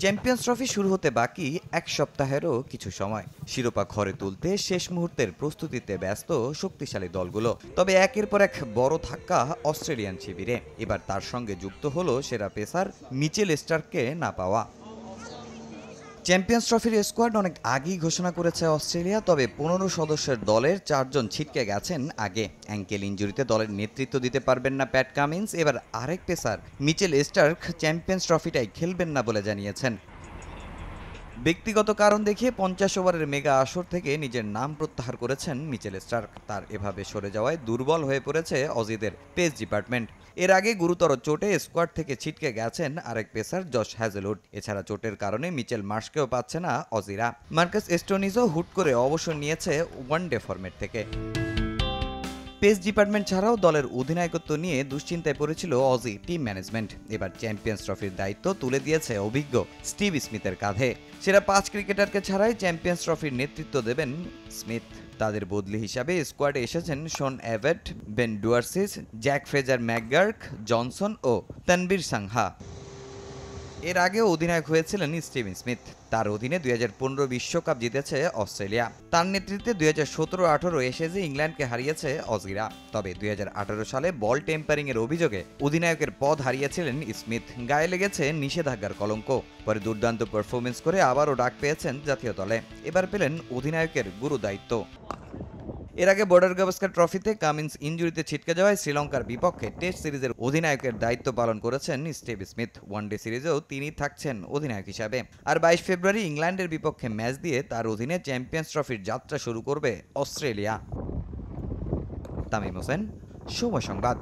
Champions trophy শুরু হতে বাকি এক সপ্তাহেরও কিছু সময়। শিরোপা ঘরে তুলতে শেষ মুহূর্তের প্রস্তুতিতে ব্যস্ত শক্তিশালী দলগুলো। তবে একের পর এক বড় ধাক্কা অস্ট্রেলিয়ান শিবিরে। এবার তার সঙ্গে যুক্ত হলো সেরা পেসার মিচেল স্টার্ককে না পাওয়া। চ্যাম্পিয়ন্স ট্রফির স্কোয়াড অনেক আগেই ঘোষণা করেছে অস্ট্রেলিয়া, তবে 15 সদস্যের দলের 4 জন ছিটকে গেছেন আগে। অ্যাঙ্কেল ইনজুরিতে দলের নেতৃত্ব দিতে পারবেন না প্যাট কামিন্স। এবার আরেক পেসার মিচেল স্টার্ক চ্যাম্পিয়ন্স ট্রফিটাই খেলবেন না বলে জানিয়েছেন। ব্যক্তিগত কারণ দেখিয়ে 50 ওভারের মেগা আসর থেকে নিজের নাম প্রত্যাহার করেছেন মিচেল স্টার্ক। তার এভাবে সরে যাওয়ায় দুর্বল হয়ে পড়েছে অজিদের পেস ডিপার্টমেন্ট। এর আগে গুরুতর চোটে স্কোয়াড থেকে ছিটকে গেছেন আরেক পেসার জশ হ্যাজেলউড। এছাড়া চোটের কারণে মিচেল মার্শকেও পাচ্ছে না অজিরা। মার্কাস স্টোনিজও হুট করে অবসর নিয়েছে ওয়ানডে ফরম্যাট থেকে। পেস ডিপার্টমেন্ট ছাড়াও দলের অধিনায়কত্ব নিয়ে দুশ্চিন্তায় পড়েছিল অজি টিম ম্যানেজমেন্ট। এবার চ্যাম্পিয়ন্স ট্রফির দায়িত্ব তুলে দিয়েছে অভিজ্ঞ স্টিভ স্মিথের কাঁধে। সেরা 5 ক্রিকেটারকে ছাড়াই চ্যাম্পিয়ন্স ট্রফির নেতৃত্ব দেবেন স্মিথ। তাদের বদলি হিসাবে স্কোয়াডে এসেছেন Sean Abbott, Ben Dwarshuis, Jake Fraser McGurk, Johnson ও তানবীর সাংহা। এর আগেও অধিনায়ক হয়েছিলেন স্টিভ স্মিথ। তার অধীনে 2015 বিশ্বকাপ জিতেছে অস্ট্রেলিয়া। তার নেতৃত্বে 2017-18 এসেজে ইংল্যান্ডকে হারিয়েছে অজিরা। তবে 2018 সালে বল টেম্পারিংয়ের অভিযোগে অধিনায়কের পদ হারিয়েছিলেন স্মিথ। গায়ে লেগেছে নিষেধাজ্ঞার কলঙ্ক। পরে দুর্দান্ত পারফরমেন্স করে আবারও ডাক পেয়েছেন জাতীয় দলে। এবার পেলেন অধিনায়কের গুরু দায়িত্ব। এর আগে বর্ডার গাভাস্কার ট্রফিতে কামিন্স ইনজুরিতে ছিটকে যাওয়ায় শ্রীলঙ্কার বিপক্ষে টেস্ট সিরিজের অধিনায়কের দায়িত্ব পালন করেছেন স্টিভ স্মিথ। ওয়ানডে সিরিজেও তিনি থাকছেন অধিনায়ক হিসাবে। আর 22 ফেব্রুয়ারি ইংল্যান্ডের বিপক্ষে ম্যাচ দিয়ে তার অধীনে চ্যাম্পিয়ন্স ট্রফির যাত্রা শুরু করবে অস্ট্রেলিয়া। তামিম হোসেন, সময় সংবাদ।